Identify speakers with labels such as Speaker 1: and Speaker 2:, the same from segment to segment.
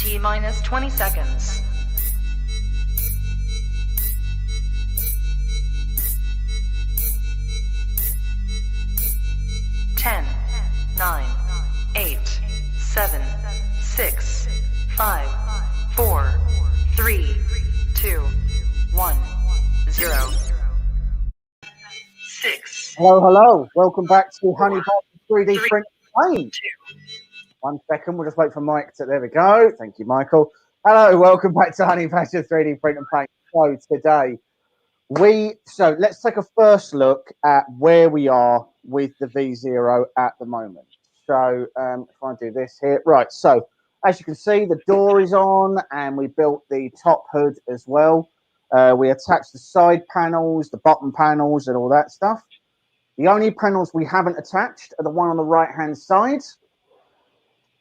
Speaker 1: T-minus 20 seconds. 10, 9, 8, 7, 6, 5, 4, 3, 2, 1, 0. 6.
Speaker 2: Hello. Welcome back to Honey Pot 3D Print Paint. 1 second, we'll just wait for Mike to. There we go. Thank you, Michael. Hello, welcome back to Honey Badger 3D Print and Paint. So today, let's take a first look at where we are with the V0 at the moment. So if I do this here, right. So as you can see, the door is on, and we built the top hood as well. We attached the side panels, the bottom panels, and all that stuff. The only panels we haven't attached are the one on the right-hand side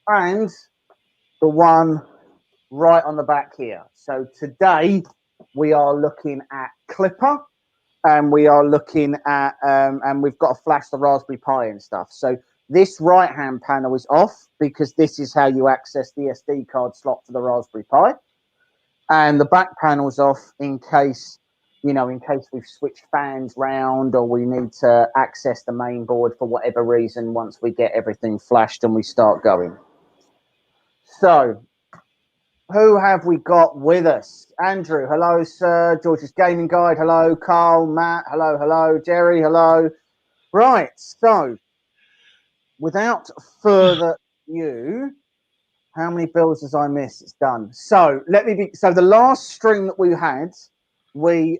Speaker 2: and the one right on the back here. So today we are looking at Klipper, and we are looking at, and we've got to flash the Raspberry Pi and stuff. So this right-hand panel is off because this is how you access the SD card slot for the Raspberry Pi. And the back panel's off in case, in case we've switched fans round or we need to access the main board for whatever reason once we get everything flashed and we start going. So, who have we got with us? Andrew, hello, sir. George's Gaming Guide, hello. Carl, Matt, hello. Jerry, hello. Right, so, without further ado, how many builds has I missed? It's done. So so the last stream that we had, we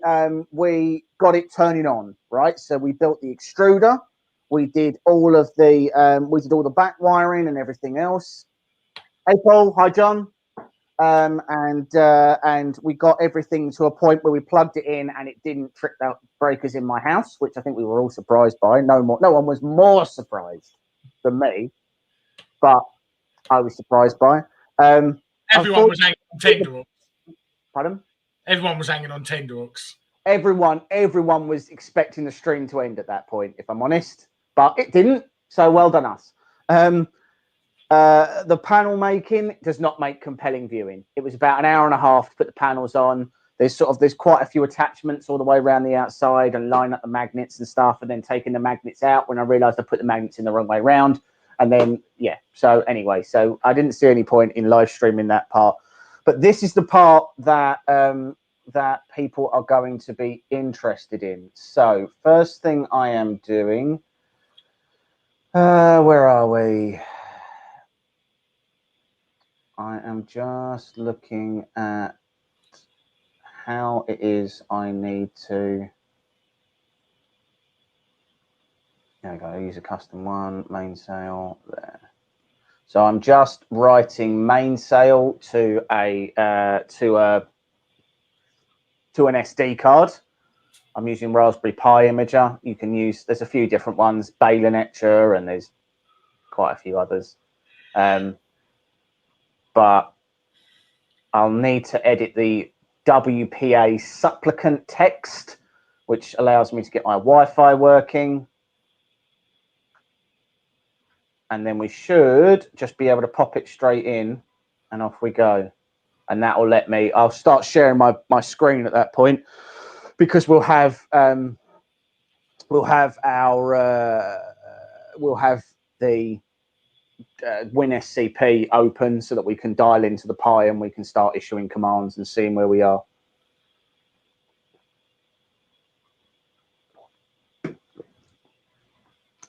Speaker 2: got it turning on, right? So we built the extruder, we did all the back wiring and everything else. Hey Paul, hi John. And we got everything to a point where we plugged it in and it didn't trip out breakers in my house, which I think we were all surprised by. No one was more surprised than me, but I was surprised by.
Speaker 3: Everyone was hanging on tenterhooks.
Speaker 2: Pardon?
Speaker 3: Everyone was hanging on tenterhooks.
Speaker 2: Everyone was expecting the stream to end at that point, if I'm honest, but it didn't. So well done us. The panel making does not make compelling viewing. It was about an hour and a half to put the panels on. There's quite a few attachments all the way around the outside and line up the magnets and stuff, and then taking the magnets out when I realized I put the magnets in the wrong way around. And then, so anyway, so I didn't see any point in live streaming that part. But this is the part that that people are going to be interested in. So first thing I am doing, where are we? I am just looking at how it is I need to. There we go. I use a custom one, mainsail there. So I'm just writing mainsail to an SD card. I'm using Raspberry Pi Imager. You can use, there's a few different ones, Balin Etcher, and there's quite a few others. But I'll need to edit the WPA supplicant text, which allows me to get my Wi-Fi working. And then we should just be able to pop it straight in and off we go. And that will let me, I'll start sharing my screen at that point, because we'll have the WinSCP open so that we can dial into the Pi and we can start issuing commands and seeing where we are.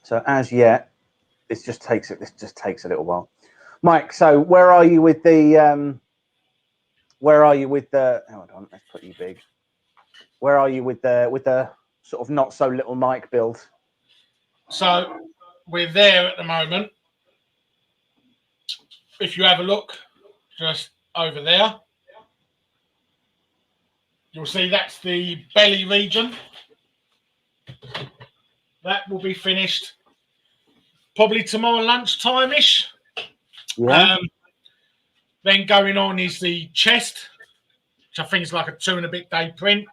Speaker 2: So as yet, this just takes a little while. Mike, so where are you with the hold on, let's put you big. Where are you with the sort of not so little Mike build?
Speaker 3: So we're there at the moment. If you have a look just over there, you'll see that's the belly region. That will be finished probably tomorrow lunchtime-ish.
Speaker 2: Yeah.
Speaker 3: Then going on is the chest, which I think is like a 2 and a bit day print.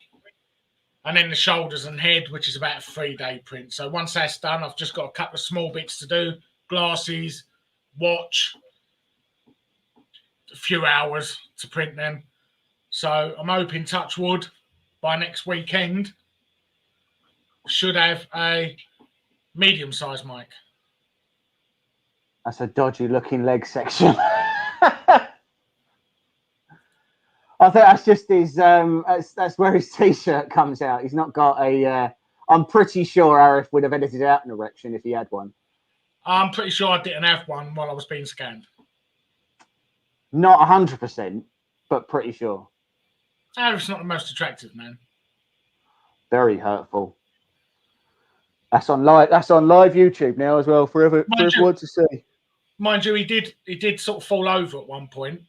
Speaker 3: And then the shoulders and head, which is about a 3-day print. So once that's done, I've just got a couple of small bits to do. Glasses, watch, a few hours to print them. So I'm hoping, touch wood, by next weekend, should have a medium-sized mic.
Speaker 2: That's a dodgy-looking leg section. I think that's just his. That's where his t-shirt comes out. He's not got a. I'm pretty sure Arif would have edited out an erection if he had one.
Speaker 3: I'm pretty sure I didn't have one while I was being scanned.
Speaker 2: Not 100%, but pretty sure.
Speaker 3: Arif's not the most attractive man.
Speaker 2: Very hurtful. That's on live. That's on live YouTube now as well, for everyone to see.
Speaker 3: Mind you, he did sort of fall over at one point,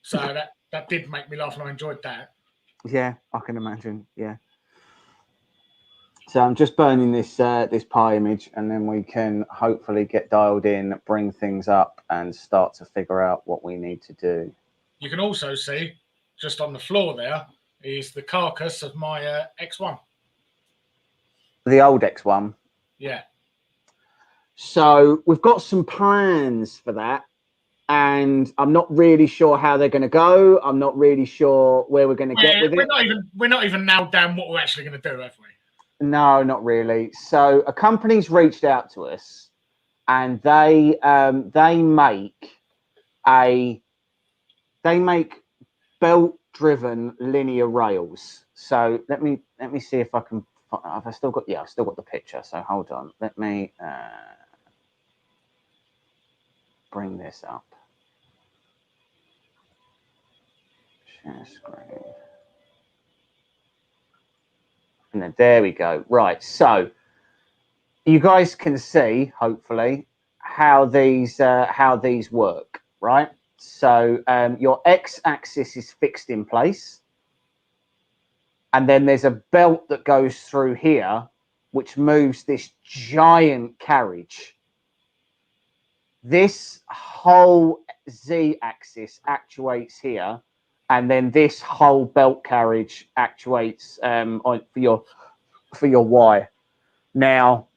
Speaker 3: so that did make me laugh, and I enjoyed that.
Speaker 2: Yeah, I can imagine. Yeah. So I'm just burning this this pie image, and then we can hopefully get dialed in, bring things up, and start to figure out what we need to do.
Speaker 3: You can also see, just on the floor there, is the carcass of my X1.
Speaker 2: The old X1.
Speaker 3: Yeah.
Speaker 2: So we've got some plans for that, and I'm not really sure how they're going to go. I'm not really sure where we're going to get with it.
Speaker 3: We're not even nailed down what we're actually going to do, have we?
Speaker 2: No, not really. So a company's reached out to us, and they make belt-driven linear rails. So let me see if I can. I've still got the picture. So hold on. Let me bring this up. Share screen. And then there we go. Right. So you guys can see, hopefully, how these work, right? So your X-axis is fixed in place. And then there's a belt that goes through here, which moves this giant carriage. This whole Z-axis actuates here, and then this whole belt carriage actuates for your Y. Now,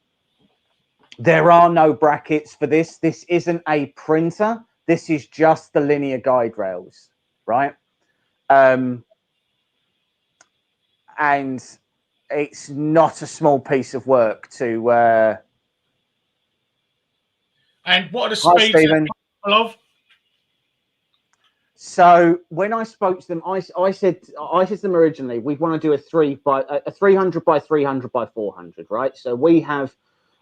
Speaker 2: there are no brackets for this. This isn't a printer. This is just the linear guide rails, right? And it's not a small piece of work to.
Speaker 3: And what are the speeds of?
Speaker 2: So when I spoke to them, I said to them originally, we want to do a 300 by 300 by 400, right? So we have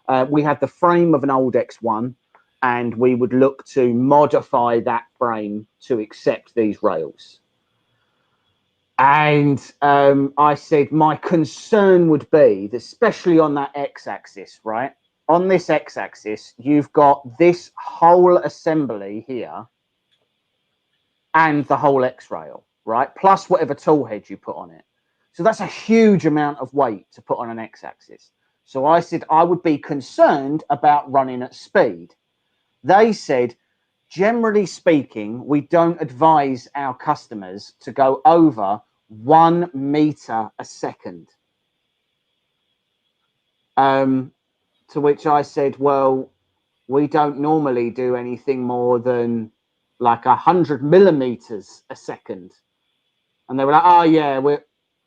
Speaker 2: the frame of an old X1, and we would look to modify that frame to accept these rails. And I said my concern would be that, especially on that X-axis, right? On this X-axis, you've got this whole assembly here and the whole X-rail, right? Plus whatever tool head you put on it. So that's a huge amount of weight to put on an X-axis. So I said I would be concerned about running at speed. They said, generally speaking, we don't advise our customers to go over 1 meter a second. To which I said, well, we don't normally do anything more than like 100 millimeters a second. And they were like, oh yeah,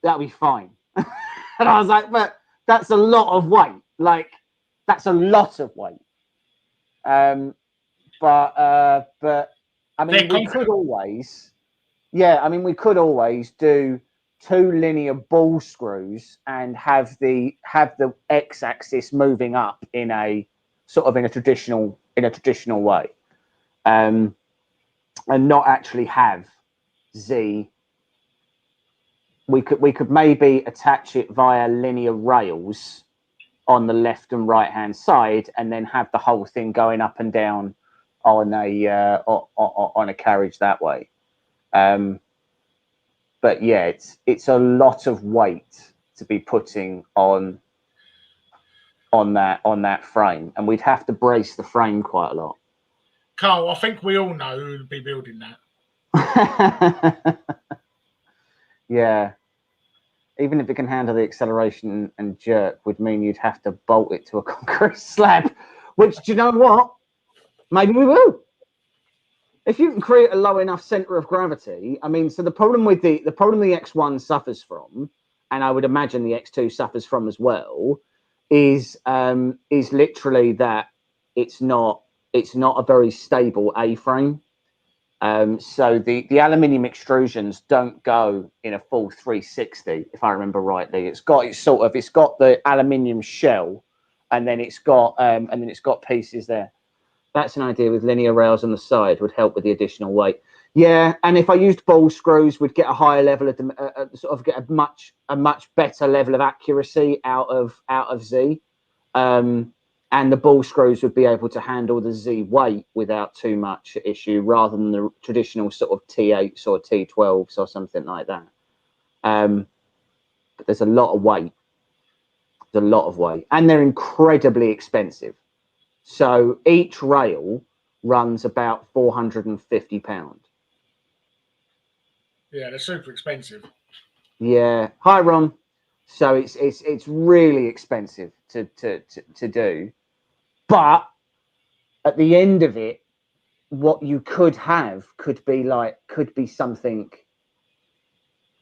Speaker 2: that'll be fine. And I was like, but that's a lot of weight. Like, that's a lot of weight. But I mean, we could always, we could always do 2 linear ball screws and have the X-axis moving up in a traditional way, and not actually have Z. We could maybe attach it via linear rails on the left and right hand side, and then have the whole thing going up and down on a carriage that way. But yeah, it's a lot of weight to be putting on that frame, and we'd have to brace the frame quite a lot.
Speaker 3: Carl, I think we all know who would be building that.
Speaker 2: Yeah. Even if it can handle the acceleration and jerk, would mean you'd have to bolt it to a concrete slab, which, do you know what? Maybe we will. if you can create a low enough center of gravity, I mean, so the problem the X1 suffers from, and I would imagine the X2 suffers from as well, is literally that it's not a very stable A-frame. So the aluminium extrusions don't go in a full 360, if I remember rightly. It's got the aluminium shell, and then it's got pieces there. That's an idea with linear rails on the side would help with the additional weight. Yeah, and if I used ball screws, we'd get a higher level of sort of get a much better level of accuracy out of Z. And the ball screws would be able to handle the Z weight without too much issue, rather than the traditional sort of T8s or T12s or something like that. But there's a lot of weight. There's a lot of weight, and they're incredibly expensive. So each rail runs about £450.
Speaker 3: Yeah, they're super expensive.
Speaker 2: Yeah. Hi, Ron. So it's really expensive to do. But at the end of it, what you could have could be something.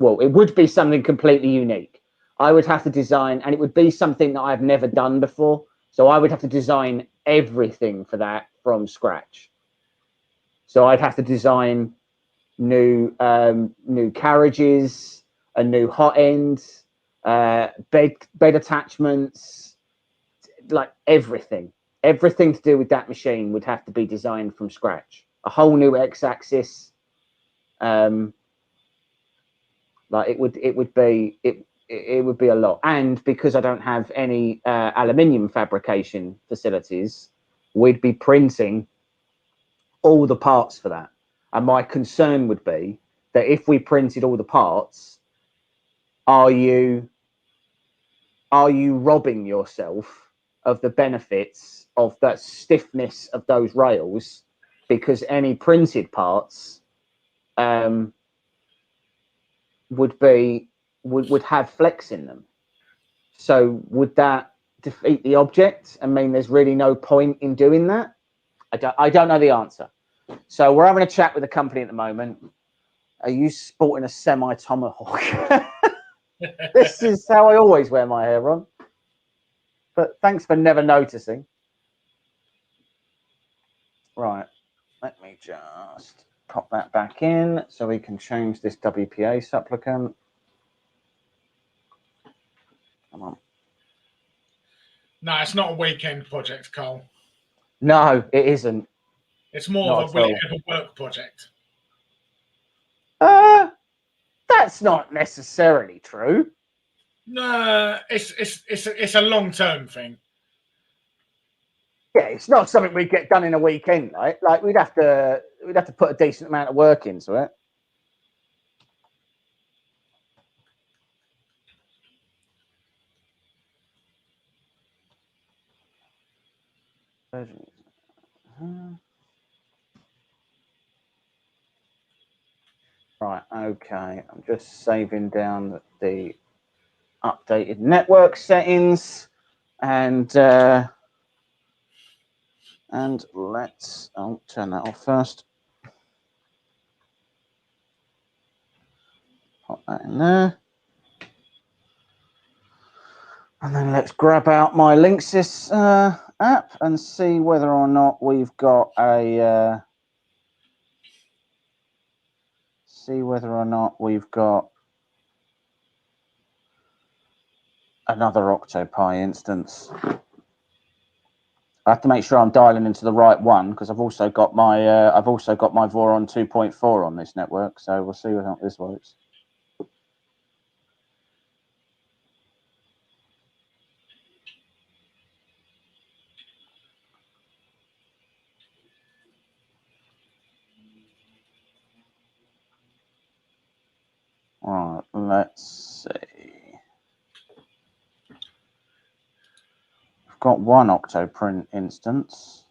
Speaker 2: Well, it would be something completely unique. I would have to design, and it would be something that I've never done before. So I would have to design everything for that from scratch. So I'd have to design new carriages, a new hot end, bed attachments, like everything to do with that machine would have to be designed from scratch. A whole new X-axis, like it would be a lot. And because I don't have any aluminium fabrication facilities, we'd be printing all the parts for that. And my concern would be that if we printed all the parts, are you robbing yourself of the benefits of that stiffness of those rails, because any printed parts would have flex in them? So would that defeat the object and mean there's really no point in doing that? I don't know the answer. So we're having a chat with the company at the moment. Are you sporting a semi-tomahawk? This is how I always wear my hair on. But thanks for never noticing. Right, let me just pop that back in so we can change this WPA supplicant. Come on.
Speaker 3: No, it's not a weekend project, Cole.
Speaker 2: No, it isn't.
Speaker 3: It's more of a work project.
Speaker 2: That's not necessarily true.
Speaker 3: No, it's a long-term thing.
Speaker 2: Yeah, it's not something we get done in a weekend, right? Like we'd have to put a decent amount of work into it. Right, okay. I'm just saving down the updated network settings, and let's turn that off first. Put that in there. And then let's grab out my Linksys app and see whether or not we've got a another OctoPi instance. I have to make sure I'm dialing into the right one, because I've also got my Voron 2.4 on this network, so we'll see how this works. All right, let's see. I've got one Octoprint instance.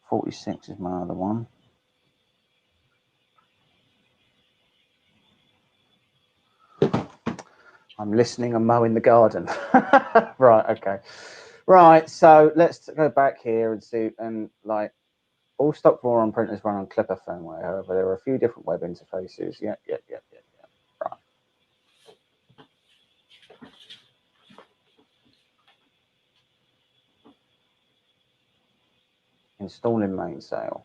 Speaker 2: 46 is my other one. I'm listening and mowing the garden. Right, okay. Right, so let's go back here and see, and like All stock Voron printers run on Klipper firmware. However, there are a few different web interfaces. Yeah. Right. Installing Mainsail.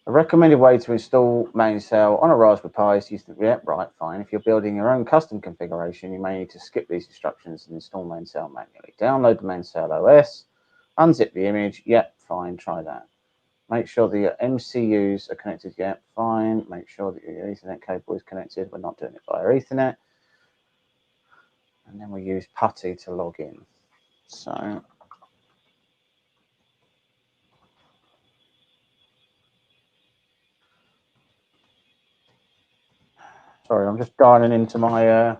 Speaker 2: A recommended way to install Mainsail on a Raspberry Pi is to use the... Yeah, right, fine. If you're building your own custom configuration, you may need to skip these instructions and install Mainsail manually. Download the Mainsail OS, unzip the image. Yep, fine, try that. Make sure that your MCUs are connected. Yep, fine. Make sure that your Ethernet cable is connected. We're not doing it via Ethernet. And then we use PuTTY to log in. So... Sorry, I'm just dialing into my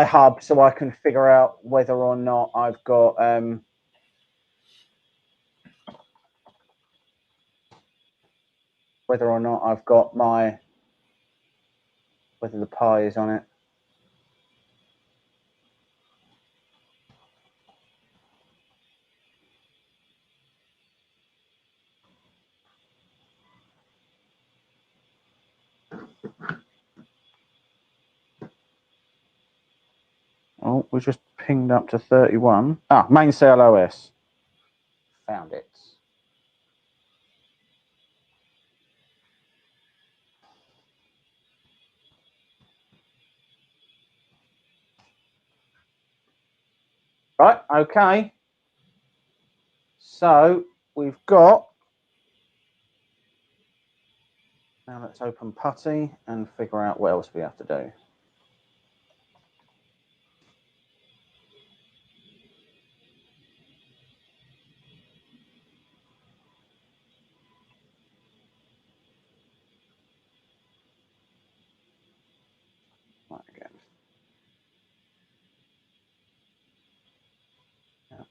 Speaker 2: hub so I can figure out whether or not I've got whether the Pi is on it. Oh, we just pinged up to 31. Ah, Mainsail OS. Found it. Right, okay. So we've got... Now let's open PuTTY and figure out what else we have to do. Right, again. Yeah.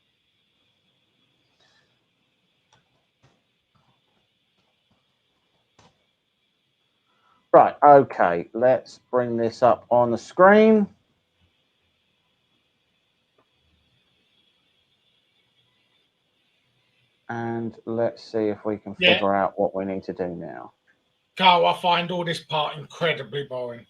Speaker 2: Right, okay. Let's bring this up on the screen. And let's see if we can figure out what we need to do now.
Speaker 3: Carl, I find all this part incredibly boring.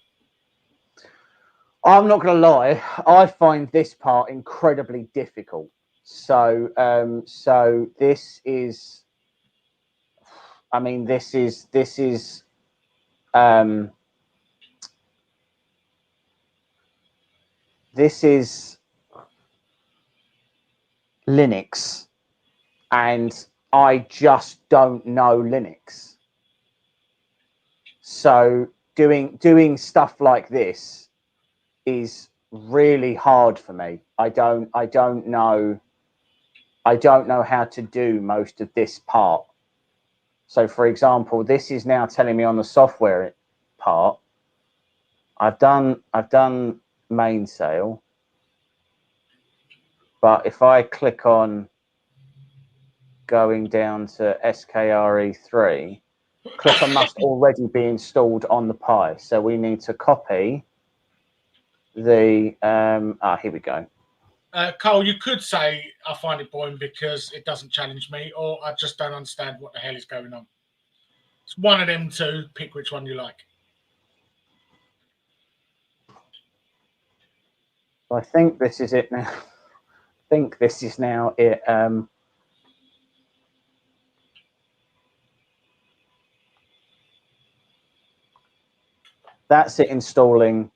Speaker 2: I'm not going to lie. I find this part incredibly difficult. So, so this is... I mean, this is Linux, and I just don't know Linux. So doing stuff like this is really hard for me. I don't know how to do most of this part. So, for example, this is now telling me on the software part, I've done Mainsail, but if I click on going down to SKRE3, Klipper must already be installed on the Pi. So we need to copy the, here we go.
Speaker 3: Cole, you could say I find it boring because it doesn't challenge me, or I just don't understand what the hell is going on. It's one of them two. Pick which one you like.
Speaker 2: I think this is it now. I think this is now it. That's it installing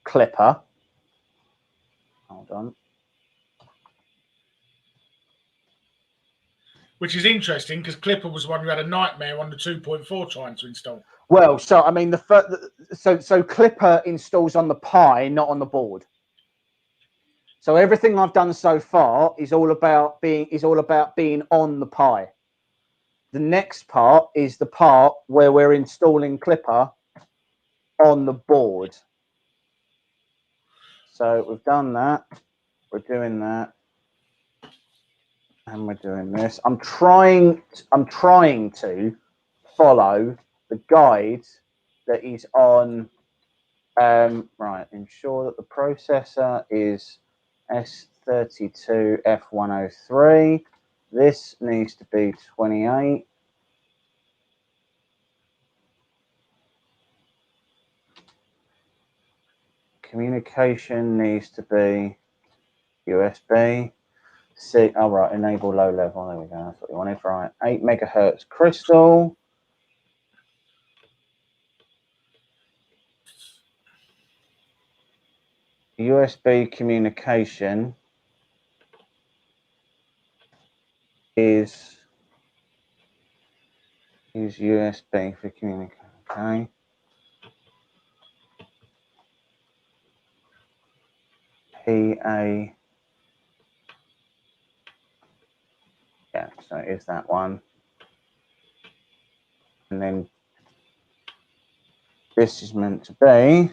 Speaker 2: Klipper. Hold on.
Speaker 3: Which is interesting because Klipper was one who had a nightmare on the 2.4 trying to install.
Speaker 2: Well, so I mean, so Klipper installs on the Pi, not on the board. So everything I've done so far is all about being on the Pi. The next part is the part where we're installing Klipper on the board. So we've done that. We're doing that. And we're doing this. I'm trying to follow the guide that is on right. Ensure that the processor is 32 F103. This needs to be 28. Communication needs to be USB. C. Oh, right. Enable low level. There we go. That's what you wanted. Right. 8 megahertz crystal. USB communication is USB for communication. Okay. PA. Yeah, so it is that one. And then this is meant to be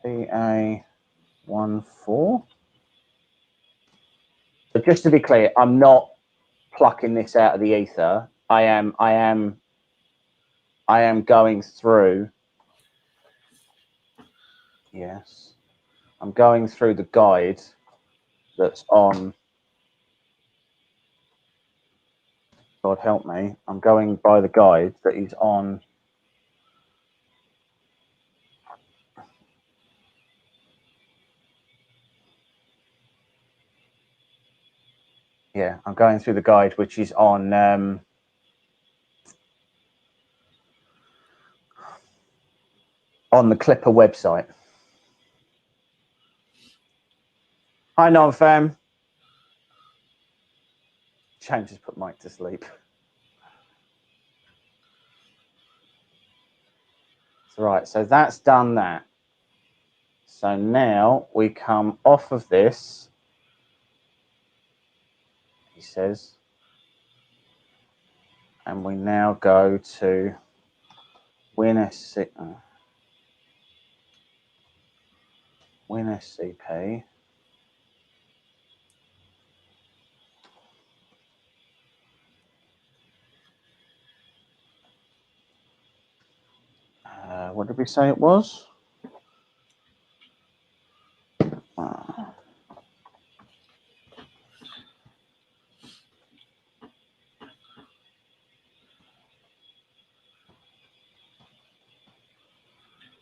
Speaker 2: PA14. So just to be clear, I'm not plucking this out of the ether. I am going through. Yes. I'm going through the guide that's on. God help me. I'm going by the guide that is on. Yeah, I'm going through the guide which is on the Klipper website. Hi, non-fam. James has put Mike to sleep. Right, so that's done that. So now we come off of this, he says, and we now go to WinSCP. What did we say it was?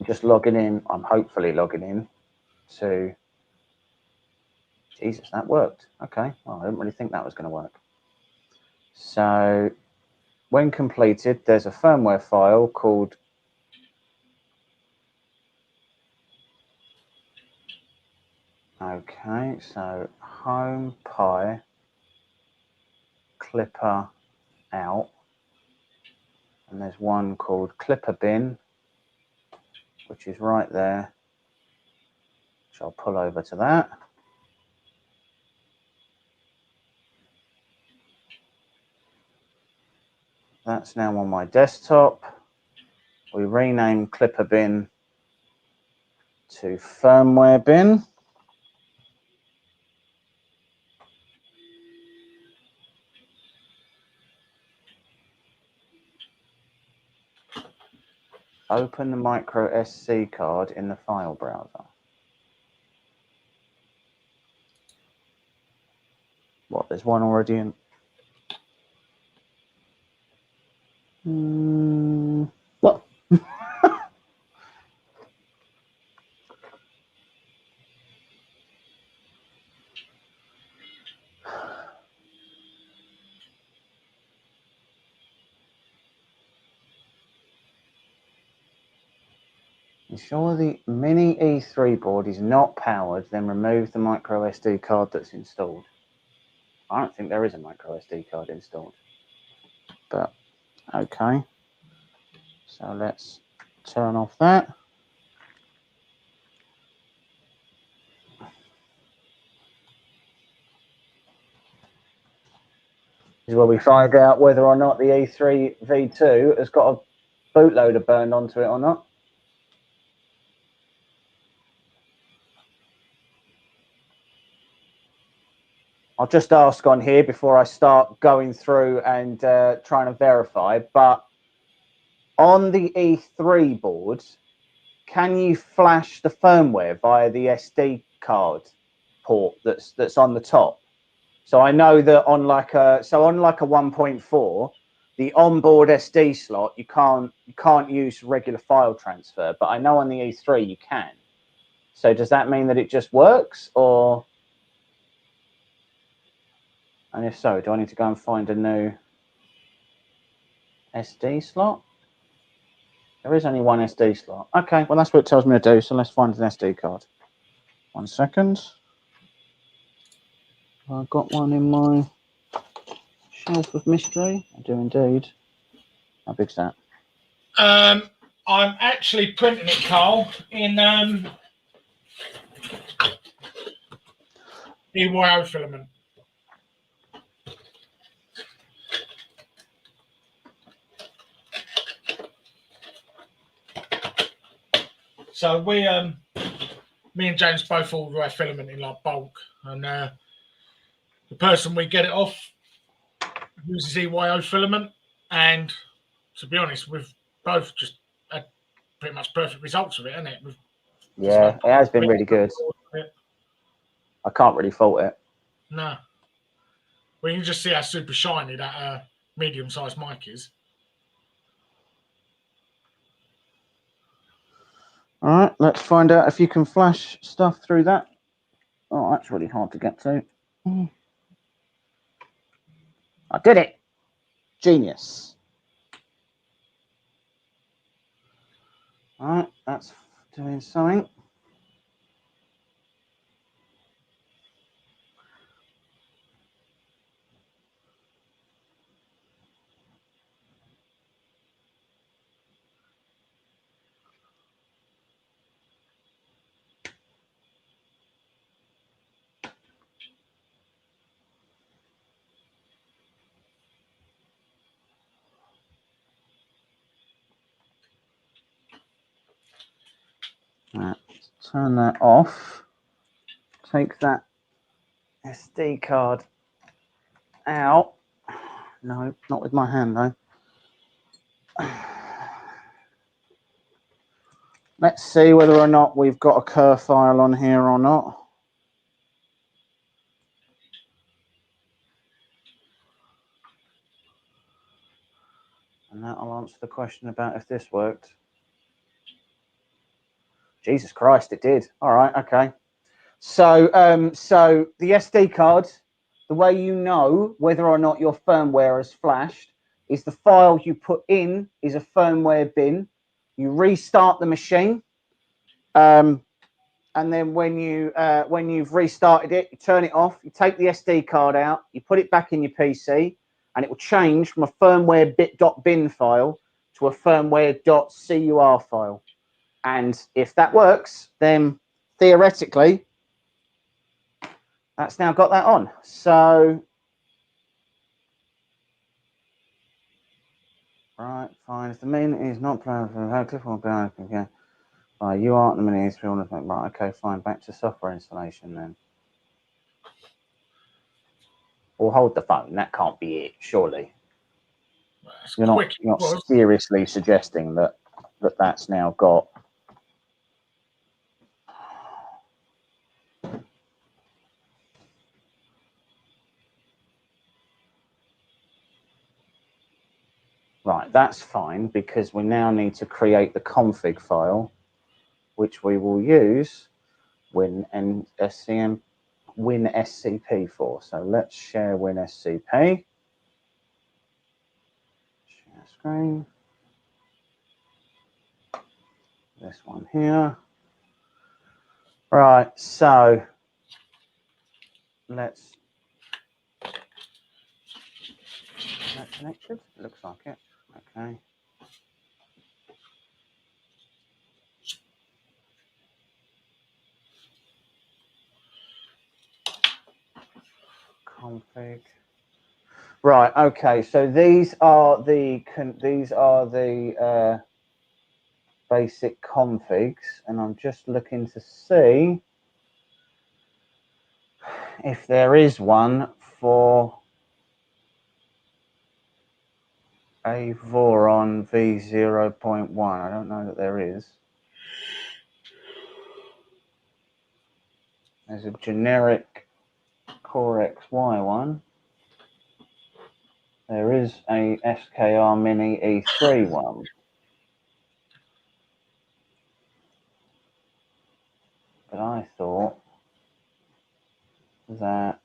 Speaker 2: Just logging in. I'm hopefully logging in to. Jesus, that worked. Okay. Well, I didn't really think that was going to work. So when completed, there's a firmware file called okay, so home pi Klipper out, and there's one called Klipper bin, which is right there, which I'll pull over to that. That's now on my desktop. We rename Klipper bin to firmware bin. Open the micro SD card in the file browser. What, there's one already in? What? Ensure the mini E3 board is not powered, then remove the micro SD card that's installed. I don't think there is a micro SD card installed, but okay. So let's turn off that. This is where we find out whether or not the E3 V2 has got a bootloader burned onto it or not. I'll just ask on here before I start going through and trying to verify, but on the E3 board, can you flash the firmware via the SD card port that's on the top. So I know that on like a 1.4, the onboard SD slot you can't use regular file transfer, but I know on the E3 you can. So does that mean that it just works, or? And if so, do I need to go and find a new SD slot? There is only one SD slot. Okay, well, that's what it tells me to do, so let's find an SD card. 1 second. I've got one in my shelf of mystery. I do indeed. How big's that?
Speaker 3: I'm actually printing it, Carl, in Eono filament. So we, me and James both order our filament in like bulk, and the person we get it off uses Eono filament, and to be honest, we've both just had pretty much perfect results with it, hasn't it?
Speaker 2: Yeah, it has been really good. I can't really fault it.
Speaker 3: No. Well, you can just see how super shiny that medium-sized mic is.
Speaker 2: All right, let's find out if you can flash stuff through that. Oh, that's really hard to get to. I did it. Genius. All right, that's doing something. Right, turn that off. Take that SD card out. No, not with my hand though. Let's see whether or not we've got a cur file on here or not. And that'll answer the question about if this worked. Jesus Christ, it did. All right, okay. So, so the SD card, the way you know whether or not your firmware has flashed is the file you put in is a firmware bin. You restart the machine, and then when you've restarted it, you turn it off. You take the SD card out, you put it back in your PC, and it will change from a firmware bit.bin file to a firmware.cur file. And if that works, then theoretically, that's now got that on. So, right, fine. If the min is not planned for how Clipper will be okay. You aren't the mini is right, okay, fine. Back to software installation then. Or hold the phone. That can't be it, surely. You're not seriously suggesting that that's now got. Right, that's fine because we now need to create the config file, which we will use WinSCP for. So let's share WinSCP. Share screen. This one here. Right, so let's. Is that connected? It looks like it. Okay. Config. Right. Okay. So these are the basic configs, and I'm just looking to see if there is one for a Voron V0.1. I don't know that there is. There's a generic Core XY one. There is a SKR Mini E3 one. But I thought that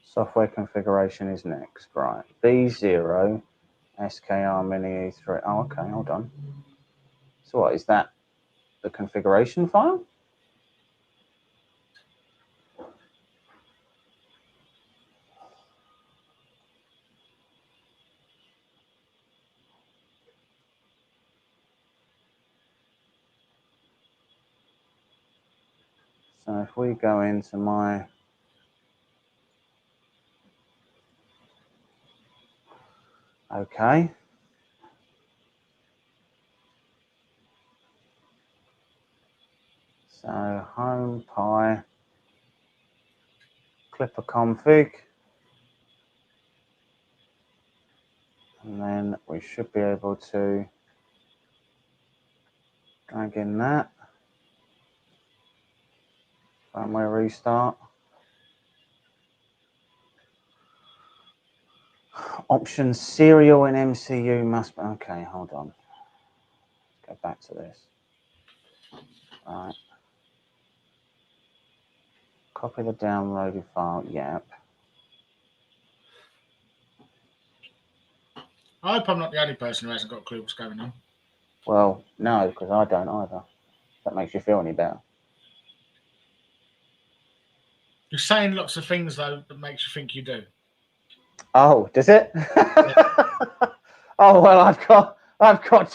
Speaker 2: software configuration is next, right? B0 SKR Mini E3. Oh, okay, hold on. So what is that? The configuration file? So if we go into my okay. So home Pi Klipper config. And then we should be able to drag in that. Firmware restart. Option serial in MCU must be. Okay, hold on. Let's go back to this. All right. Copy the downloaded file. Yep.
Speaker 3: I hope I'm not the only person who hasn't got a clue what's going on.
Speaker 2: Well, no, because I don't either. If that makes you feel any better.
Speaker 3: You're saying lots of things though that makes you think you do.
Speaker 2: Oh, does it? Oh well, I've got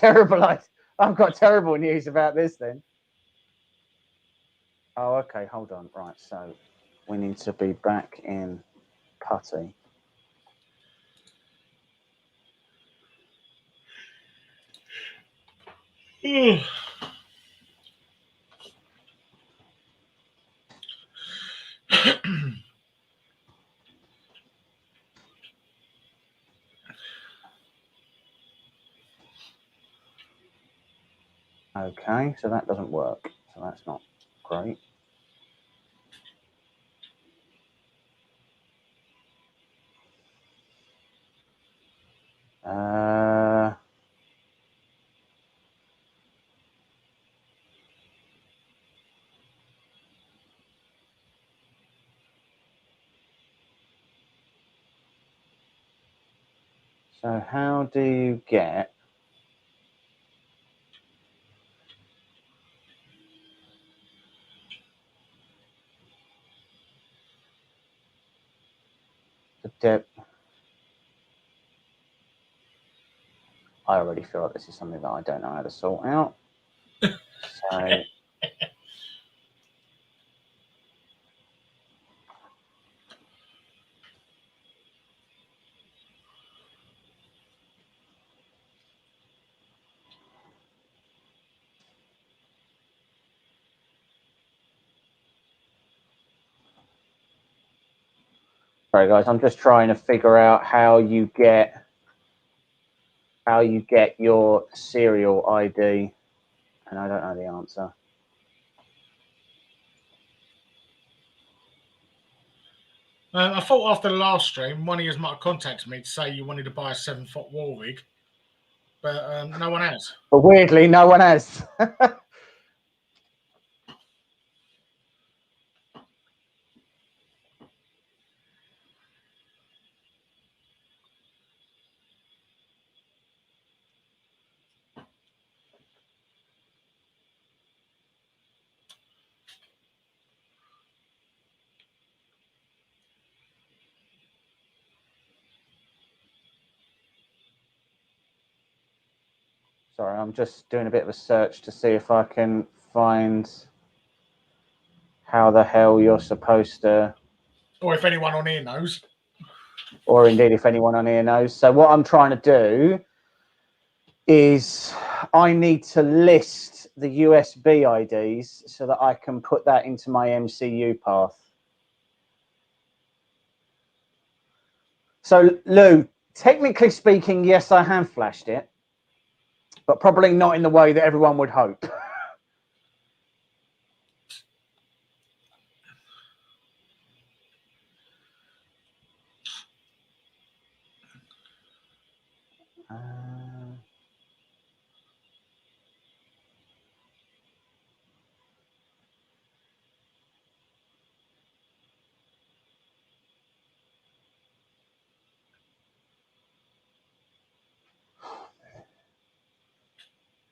Speaker 2: terrible news about this then. Oh, okay, hold on. Right, so we need to be back in Putty. Okay, so that doesn't work. So that's not great. So how do you get the depth? I already feel like this is something that I don't know how to sort out. So sorry guys, I'm just trying to figure out how you get your serial ID, and I don't know the answer.
Speaker 3: I thought after the last stream, one of you might have contacted me to say you wanted to buy a 7-foot wall rig, but no one has.
Speaker 2: But weirdly, no one has. Sorry, I'm just doing a bit of a search to see if I can find how the hell you're supposed to...
Speaker 3: Or if anyone on here knows.
Speaker 2: Or indeed if anyone on here knows. So what I'm trying to do is I need to list the USB IDs so that I can put that into my MCU path. So, Lou, technically speaking, yes, I have flashed it, but probably not in the way that everyone would hope.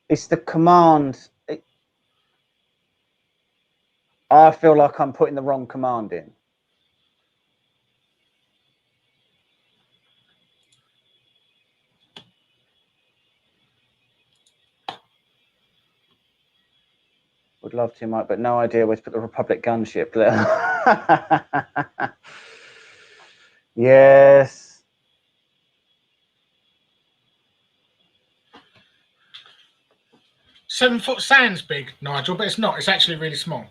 Speaker 2: It's the command. I feel like I'm putting the wrong command in. Would love to, Mike, but no idea where to put the Republic gunship. Yes.
Speaker 3: $7 sounds big, Nigel, but it's not. It's actually really small.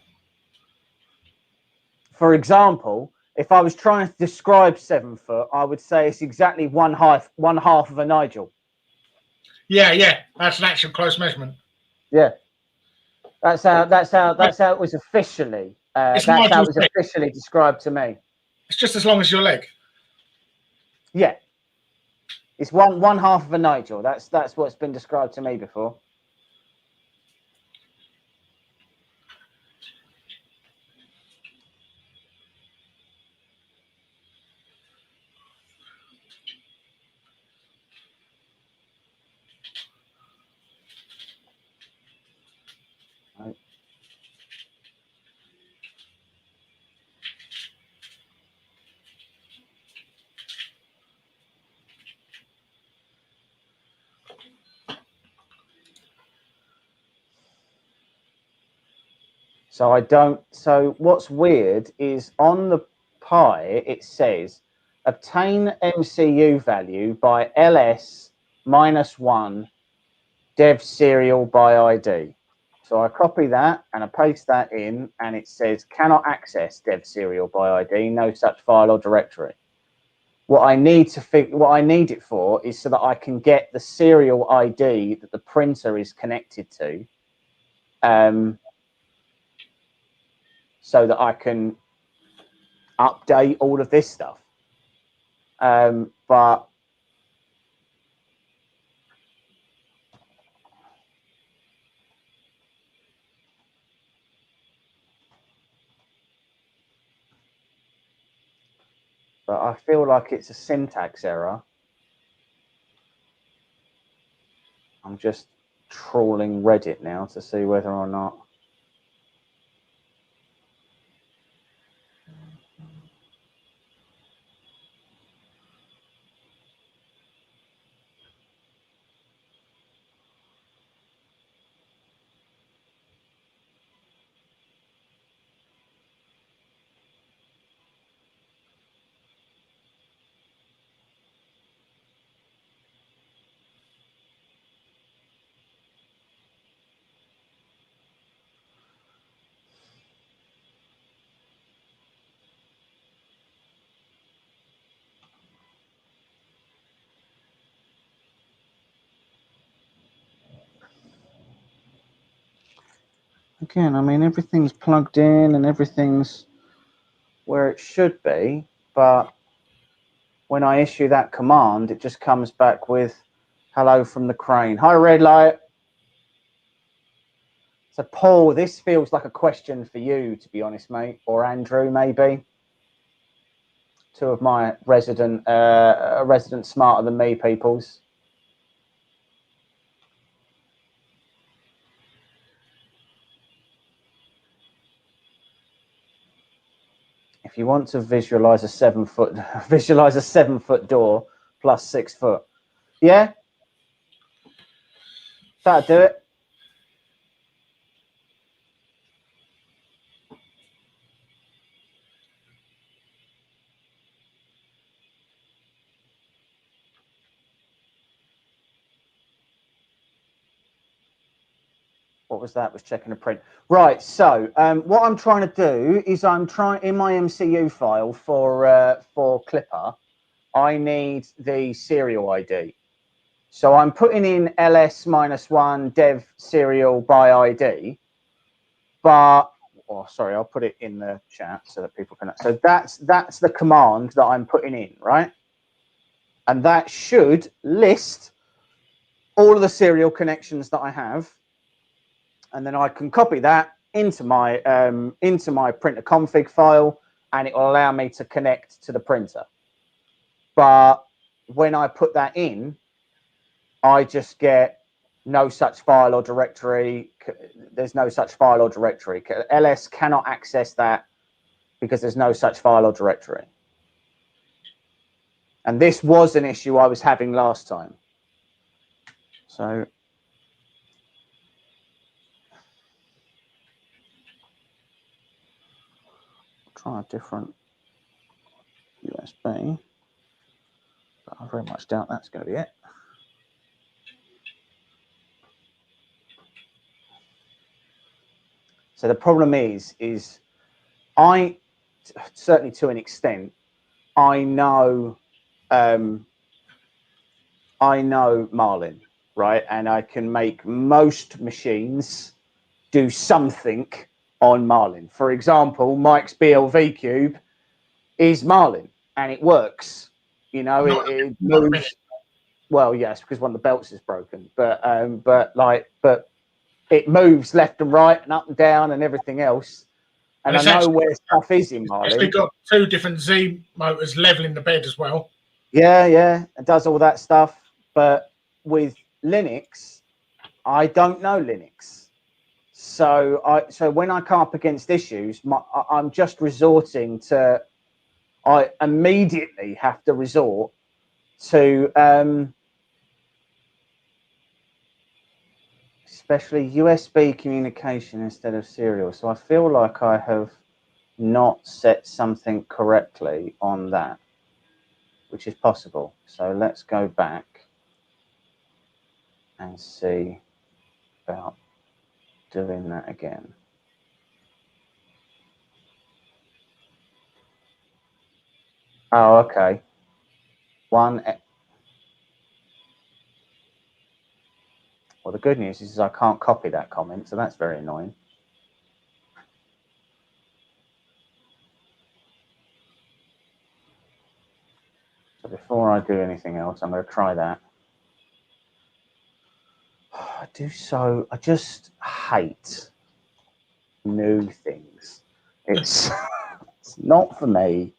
Speaker 2: For example, if I was trying to describe 7 foot, I would say it's exactly one half of a Nigel.
Speaker 3: Yeah, that's an actual close measurement.
Speaker 2: Yeah, that's how it was officially. That's how it was officially described to me.
Speaker 3: It's just as long as your leg.
Speaker 2: Yeah, it's one half of a Nigel. That's what's been described to me before. Right. So what's weird is on the Pi, it says obtain MCU value by ls-1 dev serial by ID. So I copy that and I paste that in, and it says cannot access dev serial by ID, no such file or directory. What I need it for is so that I can get the serial ID that the printer is connected to. So that I can update all of this stuff. But I feel like it's a syntax error. I'm just trawling Reddit now to see whether or not. Again, I mean, everything's plugged in and everything's where it should be, but when I issue that command, it just comes back with hello from the crane. Hi, Red Light. So, Paul, this feels like a question for you, to be honest, mate, or Andrew, maybe. Two of my resident smarter than me peoples. If you want to visualize a 7 foot, visualize a 7 foot door plus 6 foot. Yeah, that'll do it. What was that? Was checking a print. Right. So what I'm trying to do is I'm trying in my MCU file for Clipper. I need the serial ID. So I'm putting in ls-1 dev serial by ID, but, oh, sorry, I'll put it in the chat so that people can. So that's the command that I'm putting in, right? And that should list all of the serial connections that I have, and then I can copy that into my printer config file, and it will allow me to connect to the printer. But when I put that in, I just get no such file or directory. There's no such file or directory. LS cannot access that because there's no such file or directory. And this was an issue I was having last time. So try a different USB, but I very much doubt that's going to be it. So the problem is I, certainly to an extent, I know Marlin, right? And I can make most machines do something on Marlin. For example, Mike's BLV cube is Marlin, and it works. You know, it moves. Well, yes, because one of the belts is broken, but it moves left and right and up and down and everything else. And I know where stuff is in Marlin.
Speaker 3: It's got 2 different Z motors leveling the bed as well.
Speaker 2: Yeah, it does all that stuff. But with Linux, I don't know Linux. So when I come up against issues, I'm just resorting to. I immediately have to resort to especially USB communication instead of serial. So I feel like I have not set something correctly on that, which is possible. So let's go back and see about doing that again. Oh, okay. Well, the good news is I can't copy that comment, so that's very annoying. So before I do anything else, I'm going to try that. I just hate new things. It's not for me.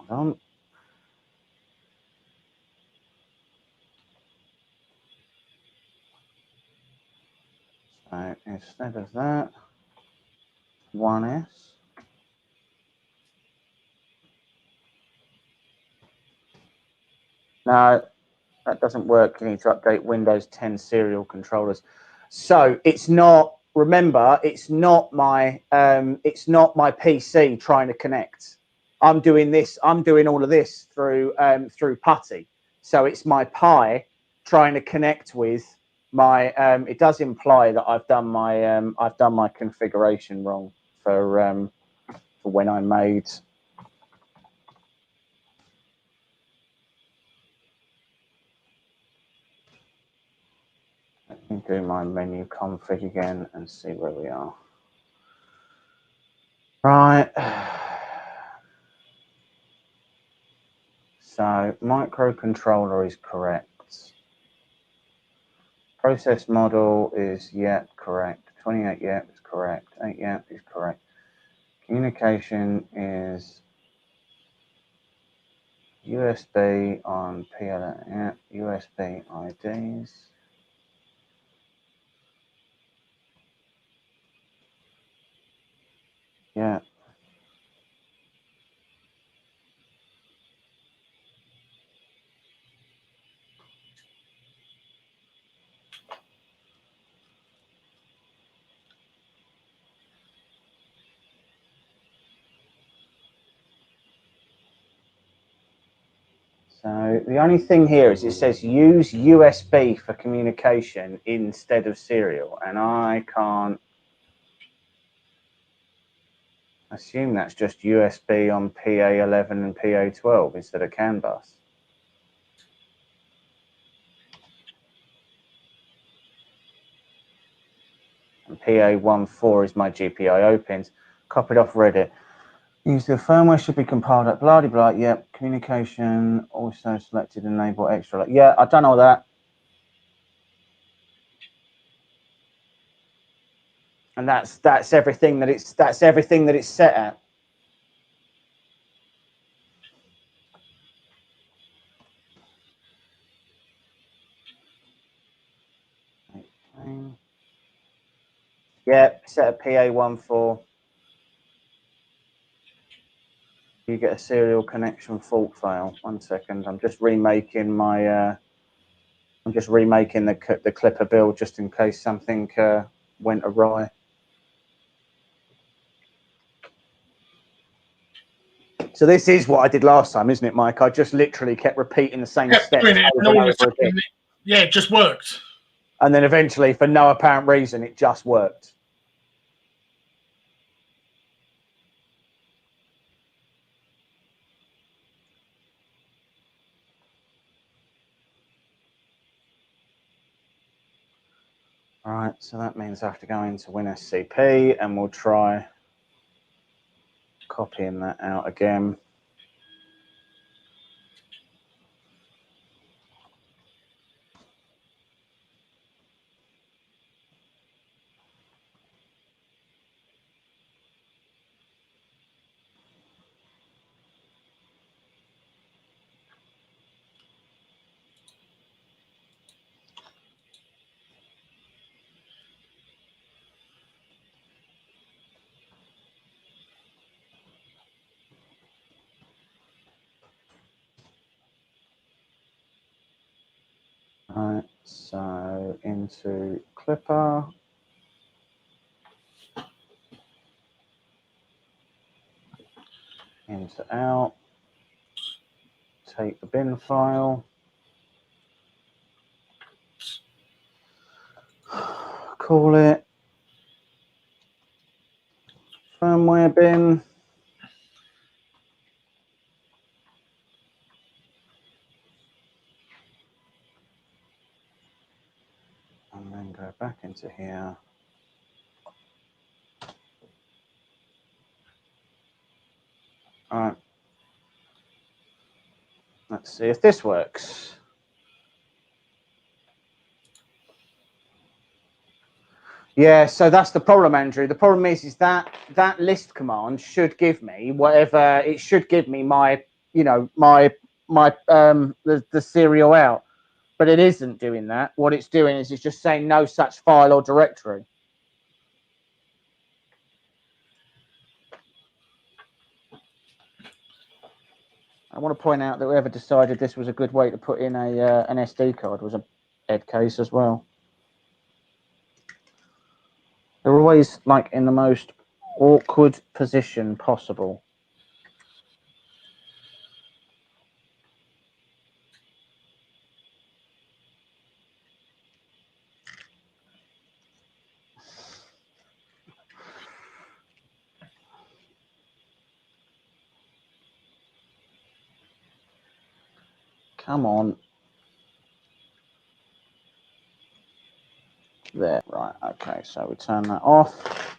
Speaker 2: Hold on. So instead of that, 1S. No, that doesn't work. You need to update Windows 10 serial controllers. So it's not. Remember, it's not my PC trying to connect. I'm doing this. I'm doing all of this through PuTTY. So it's my Pi trying to connect with my. It does imply that I've done my configuration wrong for when I made. Let me do my menu config again and see where we are. Right. So microcontroller is correct. Process model is correct. 28 is correct. 8 is correct. Communication is USB on PLN. USB IDs. Yeah. So the only thing here is it says use USB for communication instead of serial, and I can't assume that's just USB on PA11 and PA12 instead of CAN bus. And PA14 is my GPIO pins. Copied off Reddit. Use the firmware should be compiled at blah blah. Yep. Communication also selected enable extra. Yeah, I've done all that. And that's everything that it's set at. Yep, set a PA14. You get a serial connection fault fail. 1 second, I'm just remaking my. I'm just remaking the Klipper build just in case something went awry. So this is what I did last time, isn't it, Mike? I just literally kept repeating the same steps over and over again.
Speaker 3: Yeah, it just worked.
Speaker 2: And then eventually, for no apparent reason, it just worked. All right, so that means I have to go into WinSCP and we'll try copying that out again. All right, so into Klipper. Into out. Take the bin file. Call it firmware bin. And then go back into here. All right. Let's see if this works. Yeah, so that's the problem, Andrew. The problem is that that list command should give me whatever it should give me my, you know, my the serial out, but it isn't doing that. What it's doing is it's just saying no such file or directory. I want to point out that whoever decided this was a good way to put in a an SD card was a head case as well. They're always like in the most awkward position possible. Come on. There, right, okay, so we turn that off.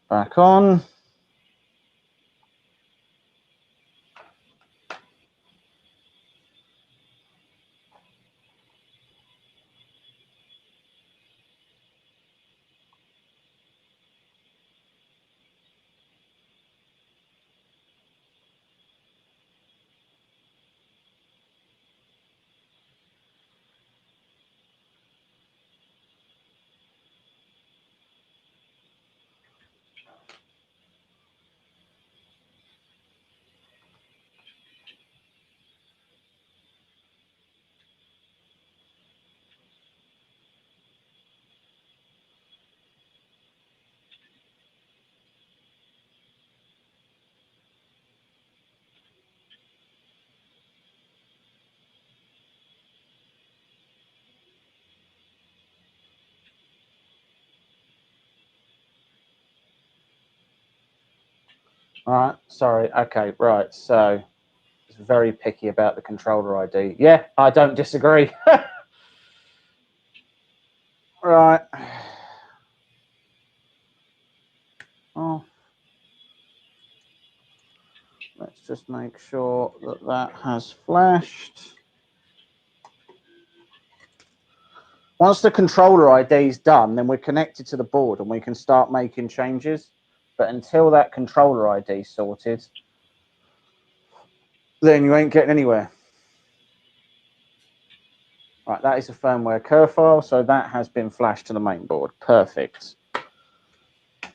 Speaker 2: Back on. All right, sorry. Okay, right. So it's very picky about the controller ID. Yeah, I don't disagree. Right. Oh, let's just make sure that that has flashed. Once the controller ID is done, then we're connected to the board and we can start making changes. But until that controller ID is sorted, then you ain't getting anywhere. Right, that is a firmware curve file, so that has been flashed to the main board. Perfect.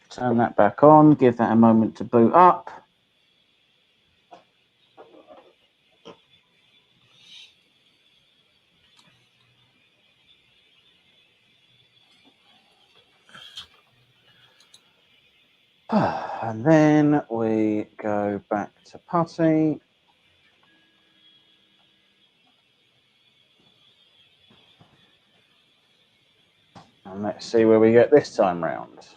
Speaker 2: Turn that back on, give that a moment to boot up. And then we go back to putty. And let's see where we get this time round.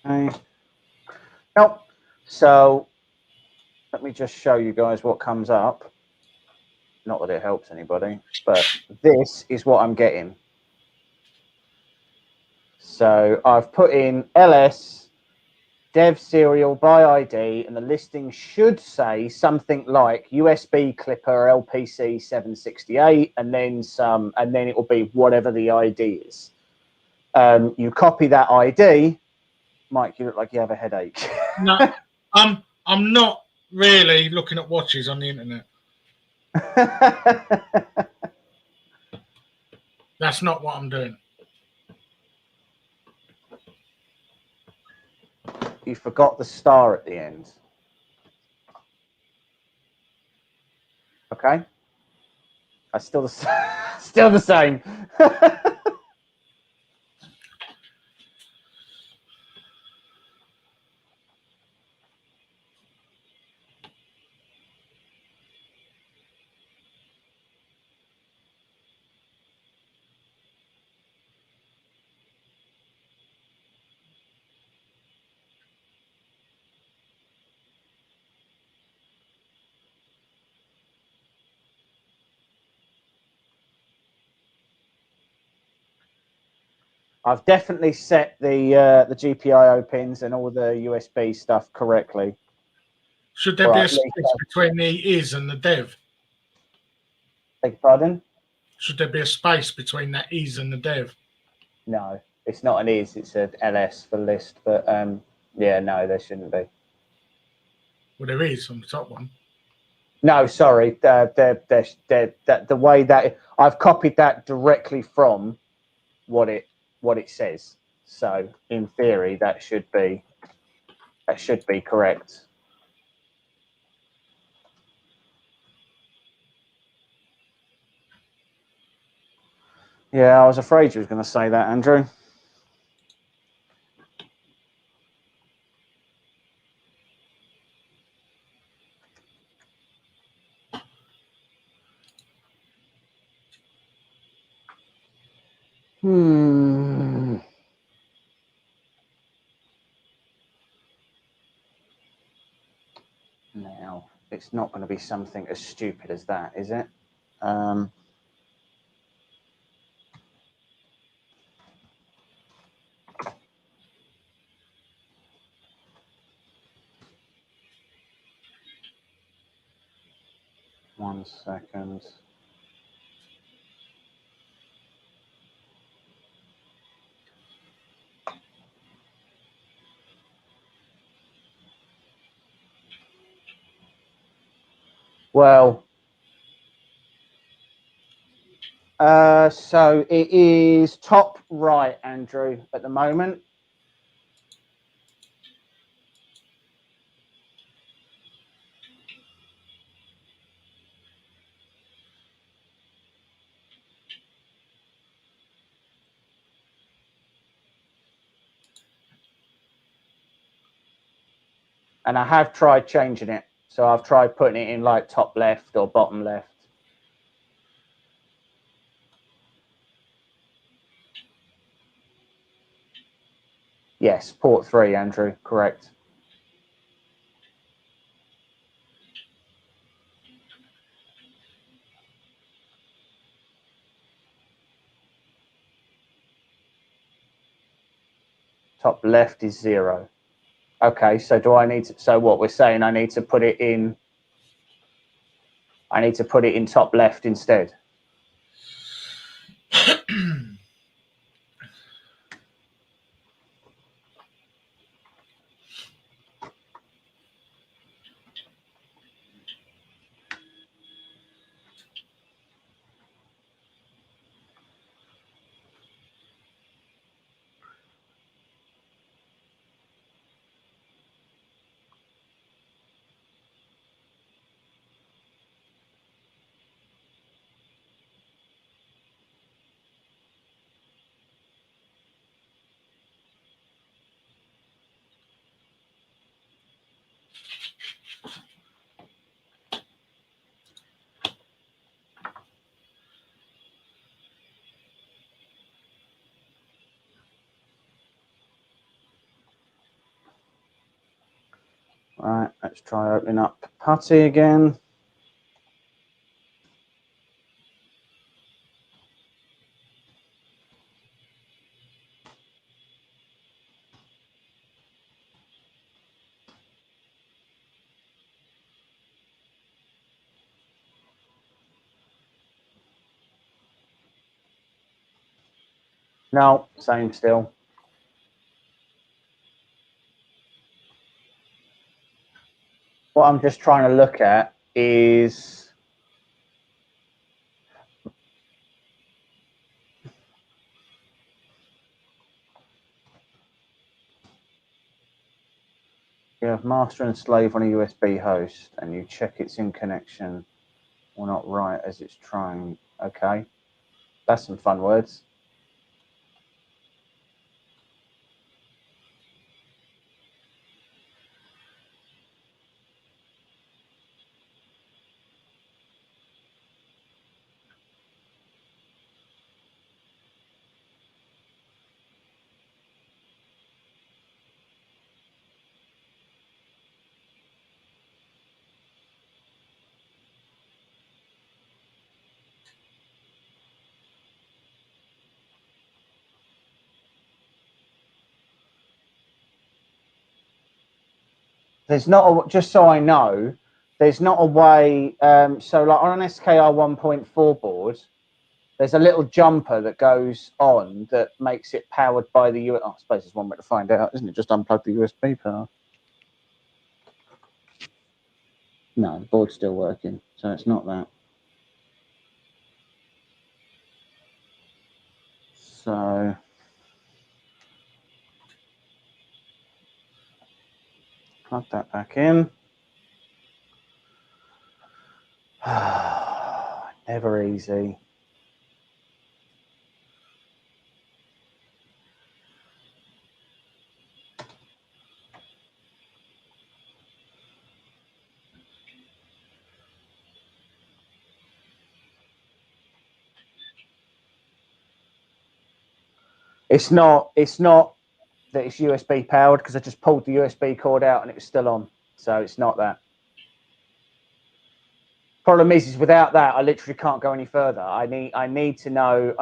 Speaker 2: Okay. Nope. So let me just show you guys what comes up. Not that it helps anybody, but this is what I'm getting. So I've put in LS dev serial by ID, and the listing should say something like USB Klipper LPC 768, and then some, and then it will be whatever the ID is. You copy that ID. Mike, you look like you have a headache.
Speaker 3: No, I'm not really looking at watches on the internet. That's not what I'm doing.
Speaker 2: You forgot the star at the end. Okay. That's still still the same. I've definitely set the GPIO pins and all the USB stuff correctly.
Speaker 3: Should there be a space between the is and the dev?
Speaker 2: Beg your pardon?
Speaker 3: Should there be a space between that is and the dev?
Speaker 2: No, it's not an is, it's an LS for list, but yeah, no, there shouldn't be.
Speaker 3: Well, there is on the top one.
Speaker 2: No, sorry, the way that I've copied that directly from what it says. So in theory, that should be correct. Yeah, I was afraid you was going to say that, Andrew. Now, it's not going to be something as stupid as that, is it? One second. Well, so it is top right, Andrew, at the moment. And I have tried changing it. So I've tried putting it in like top left or bottom left. Yes, port 3, Andrew, correct. Top left is 0. Okay, so do I need to, so what we're saying, I need to put it in top left instead. Right, let's try opening up Putty again. No, same still. What I'm just trying to look at is you have master and slave on a USB host and you check it's in connection or not right as it's trying. Okay, that's some fun words. There's not a, just so I know, there's not a way. So like on an SKR 1.4 board, there's a little jumper that goes on that makes it powered by the USB. Oh, I suppose there's one way to find out, isn't it? Just unplug the USB power. No, the board's still working, so it's not that. So plug that back in. Never easy. It's not that it's USB powered because I just pulled the USB cord out and it was still on. So it's not that. Problem is without that, I literally can't go any further. I need to know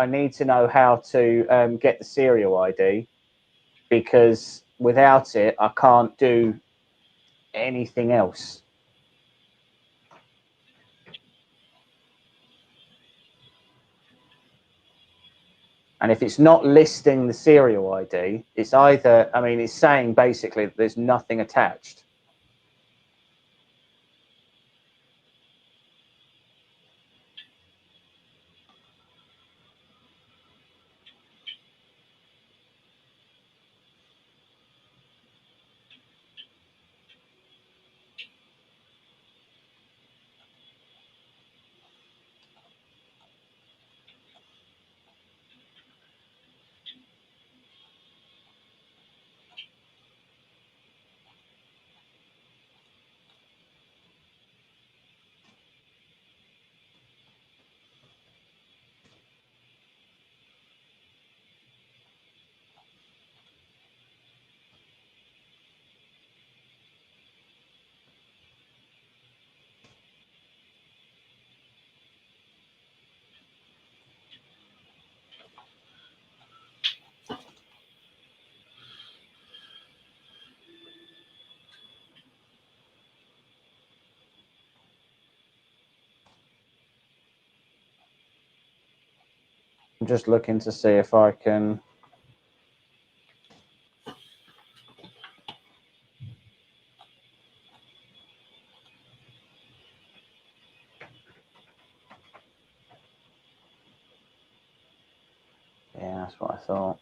Speaker 2: how to get the serial ID, because without it, I can't do anything else. And if it's not listing the serial ID, it's either, I mean, it's saying basically that there's nothing attached. I'm just looking to see if I can. Yeah, that's what I thought.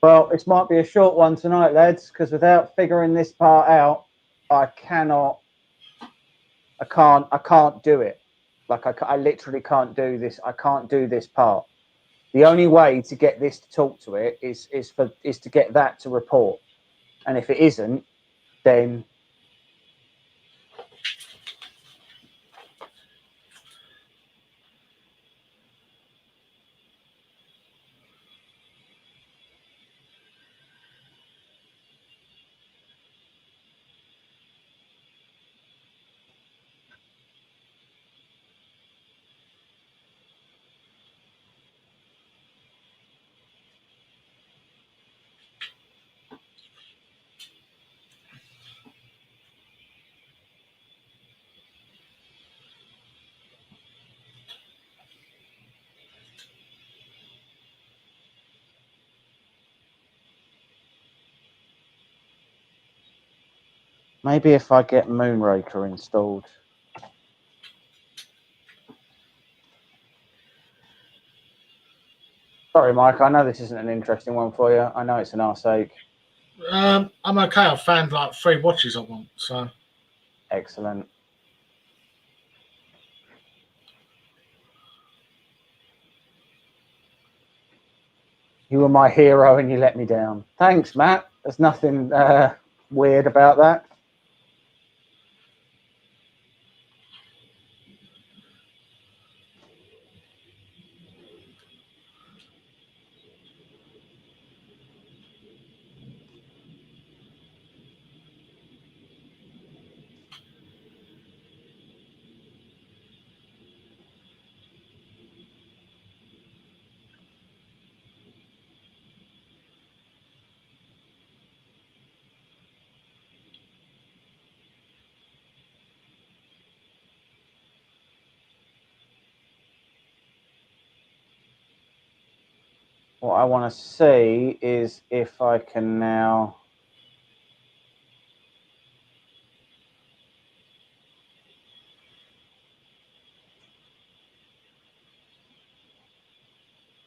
Speaker 2: Well, this might be a short one tonight, lads, because without figuring this part out, I can't do it. Like I literally can't do this. I can't do this part. The only way to get this to talk to it is to get that to report. And if it isn't, then maybe if I get Moonraker installed. Sorry, Mike. I know this isn't an interesting one for you. I know it's an arse ache.
Speaker 3: I'm okay. I've found like 3 watches I want. So
Speaker 2: Excellent. You were my hero and you let me down. Thanks, Matt. There's nothing weird about that. What I want to see is if I can now.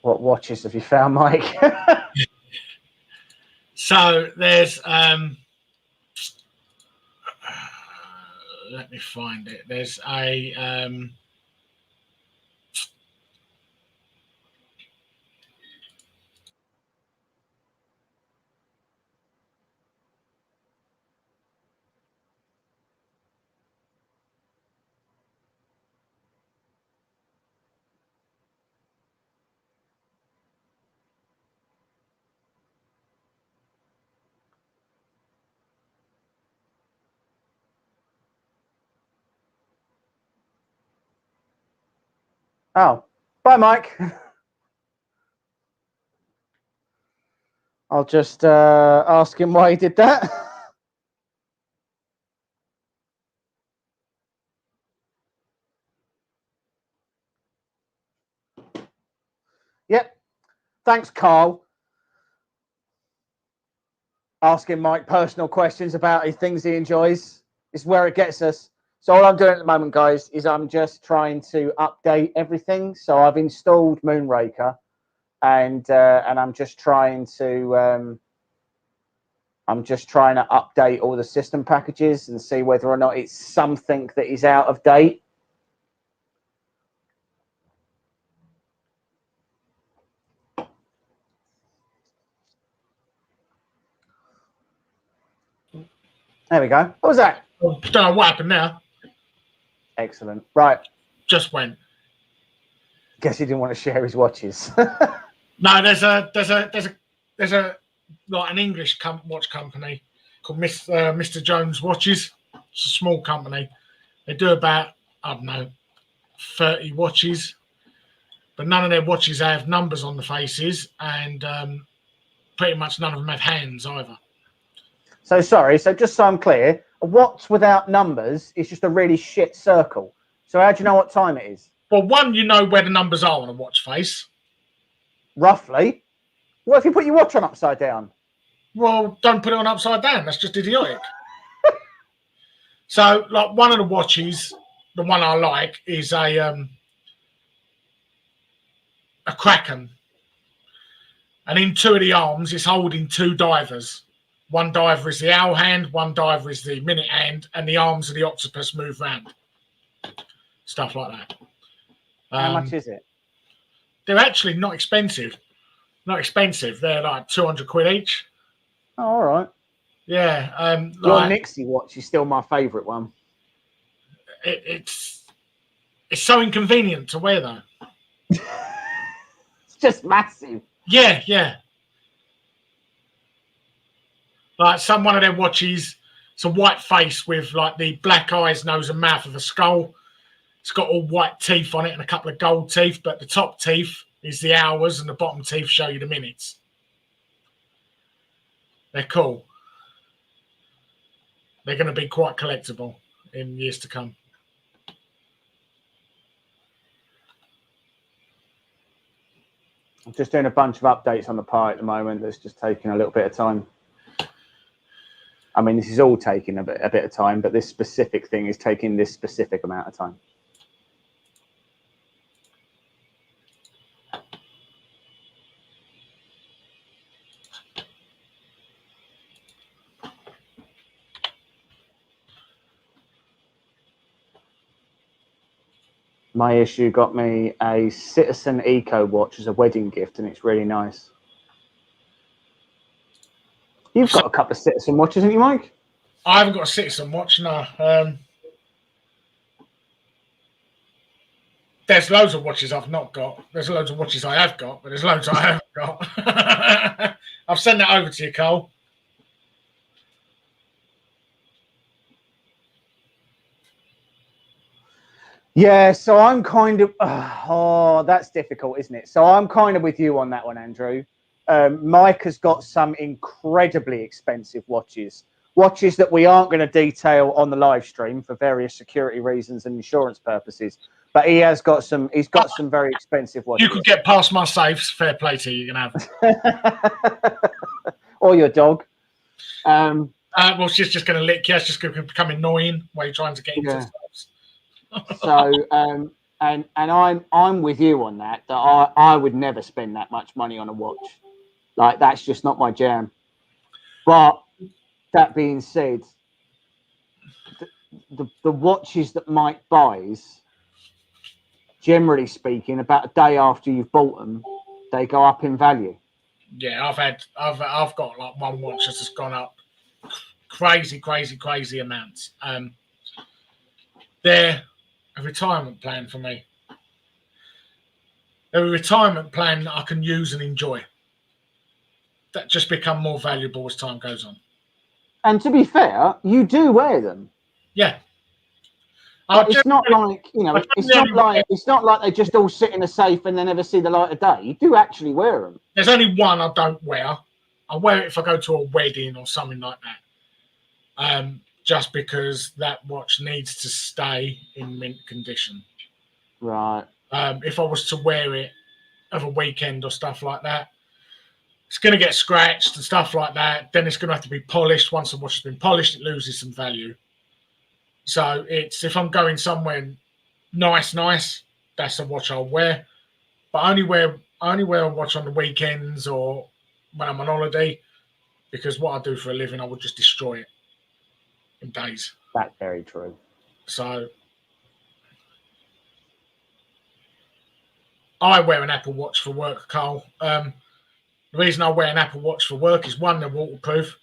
Speaker 2: What watches have you found, Mike?
Speaker 3: so there's let me find it. There's a
Speaker 2: Oh, bye, Mike. I'll just ask him why he did that. Yep. Thanks, Carl. Asking Mike personal questions about his things he enjoys is where it gets us. So all I'm doing at the moment, guys, is I'm just trying to update everything. So I've installed Moonraker, and I'm just trying to update all the system packages and see whether or not it's something that is out of date. There we go. What was that?
Speaker 3: I don't know what happened now.
Speaker 2: Excellent. Right.
Speaker 3: Just went.
Speaker 2: Guess he didn't want to share his watches.
Speaker 3: No, there's a like an English watch company called Mr. Jones Watches. It's a small company. They do about, I don't know, 30 watches, but none of their watches have numbers on the faces, and pretty much none of them have hands either.
Speaker 2: So sorry. So just so I'm clear, a watch without numbers is just a really shit circle. So how do you know what time it is?
Speaker 3: Well, one, you know where the numbers are on a watch face.
Speaker 2: Roughly. What if you put your watch on upside down?
Speaker 3: Well, don't put it on upside down. That's just idiotic. So, like, one of the watches, the one I like, is a Kraken. And in two of the arms, it's holding two divers. One diver is the owl hand, one diver is the minute hand, and the arms of the octopus move round. Stuff like that.
Speaker 2: How much is it?
Speaker 3: They're actually not expensive. Not expensive. They're like 200 quid each.
Speaker 2: Oh, all right.
Speaker 3: Yeah.
Speaker 2: Your Nixie watch is still my favourite one.
Speaker 3: It's so inconvenient to wear, though.
Speaker 2: It's just massive.
Speaker 3: Yeah, yeah. Like one of their watches, it's a white face with like the black eyes, nose, and mouth of a skull. It's got all white teeth on it and a couple of gold teeth, but the top teeth is the hours and the bottom teeth show you the minutes. They're cool. They're going to be quite collectible in years to come.
Speaker 2: I'm just doing a bunch of updates on the Pi at the moment. That's just taking a little bit of time. I mean, this is all taking a bit of time, but this specific thing is taking this specific amount of time. My issue got me a Citizen Eco watch as a wedding gift, and it's really nice. You've got a couple of Citizen watches, haven't you, Mike?
Speaker 3: I haven't got a Citizen watch, no. There's loads of watches I've not got. There's loads of watches I have got, but there's loads I haven't got. I've sent that over to you, Cole.
Speaker 2: Yeah, so I'm kind of... oh, that's difficult, isn't it? So I'm kind of with you on that one, Andrew. Mike has got some incredibly expensive watches that we aren't going to detail on the live stream for various security reasons and insurance purposes. But he has got some. He's got some very expensive watches.
Speaker 3: You could get past my safes. Fair play to you. You can have.
Speaker 2: Or your dog.
Speaker 3: Well, she's just going to lick you. It's just going to become annoying while you're trying to get into the safes.
Speaker 2: So, and I'm with you on that. That I would never spend that much money on a watch. Like, that's just not my jam. But that being said, the watches that Mike buys, generally speaking, about a day after you've bought them, they go up in value.
Speaker 3: Yeah, I've got like one watch that's just gone up crazy amounts. They're a retirement plan for me. They're a retirement plan that I can use and enjoy. That just become more valuable as time goes on.
Speaker 2: And to be fair, you do wear them.
Speaker 3: Yeah.
Speaker 2: It's not like, you know, it's not like they just all sit in a safe and they never see the light of day. You do actually wear them.
Speaker 3: There's only one I don't wear. I wear it if I go to a wedding or something like that. Just because that watch needs to stay in mint condition.
Speaker 2: Right.
Speaker 3: If I was to wear it of a weekend or stuff like that, it's going to get scratched and stuff like that. Then it's going to have to be polished. Once the watch has been polished, it loses some value. So it's, if I'm going somewhere nice, that's a watch I'll wear. But I only wear a watch on the weekends or when I'm on holiday, because what I do for a living, I would just destroy it in days.
Speaker 2: That's very true.
Speaker 3: So I wear an Apple Watch for work, Carl. The reason I wear an Apple Watch for work is, one, they're waterproof.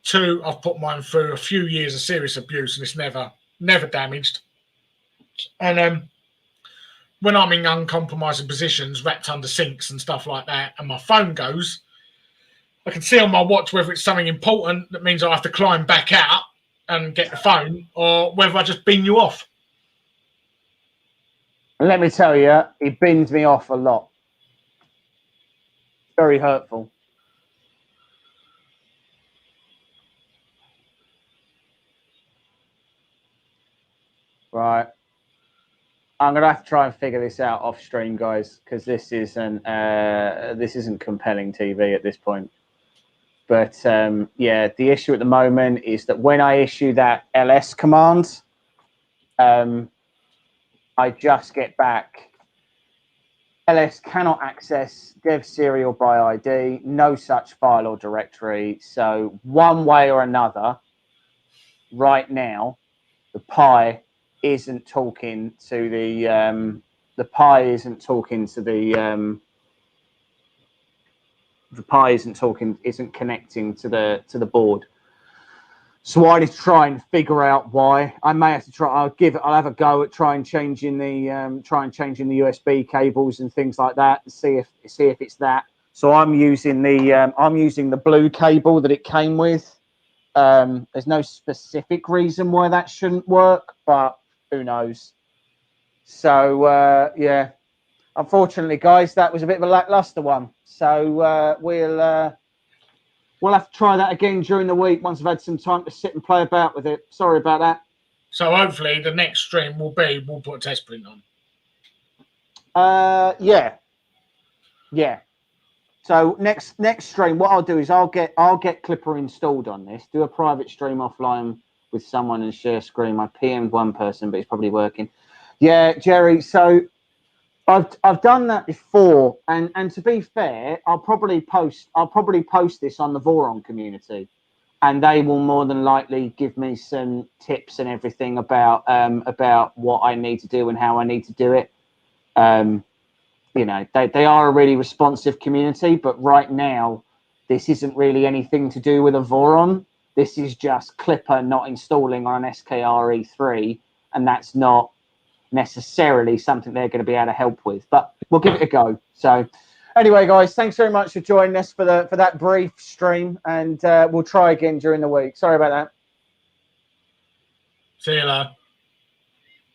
Speaker 3: Two, I've put mine through a few years of serious abuse and it's never damaged. And when I'm in uncompromising positions, wrapped under sinks and stuff like that, and my phone goes, I can see on my watch whether it's something important that means I have to climb back out and get the phone, or whether I just bin you off.
Speaker 2: And let me tell you, he bins me off a lot. Very hurtful. I'm gonna have to try and figure this out off stream, guys, because this isn't compelling TV at this point. But yeah, the issue at the moment is that when I issue that ls command, I just get back ls cannot access dev serial by ID, no such file or directory. So one way or another, right now, the Pi isn't talking to the Pi isn't connecting to the board. So I need to try and figure out why. I may have to try. I'll have a go at trying changing the USB cables and things like that, and see if it's that. So I'm using the blue cable that it came with. There's no specific reason why that shouldn't work, but who knows? So yeah, unfortunately, guys, that was a bit of a lackluster one. So we'll have to try that again during the week once I've had some time to sit and play about with it. Sorry about that.
Speaker 3: So hopefully the next stream will be we'll put a test print on.
Speaker 2: Yeah. So next stream, what I'll do is I'll get Klipper installed on this. Do a private stream offline with someone and share screen. My PM'd one person, but it's probably working. Yeah, Jerry. So I've done that before, and to be fair, I'll probably post this on the Voron community, and they will more than likely give me some tips and everything about what I need to do and how I need to do it. You know, they are a really responsive community, but right now this isn't really anything to do with a Voron. This is just Klipper not installing on an SKRE3, and that's not necessarily something they're going to be able to help with, but we'll give it a go. So anyway, guys, thanks very much for joining us for that brief stream, and we'll try again during the week. Sorry about that.
Speaker 3: See you later.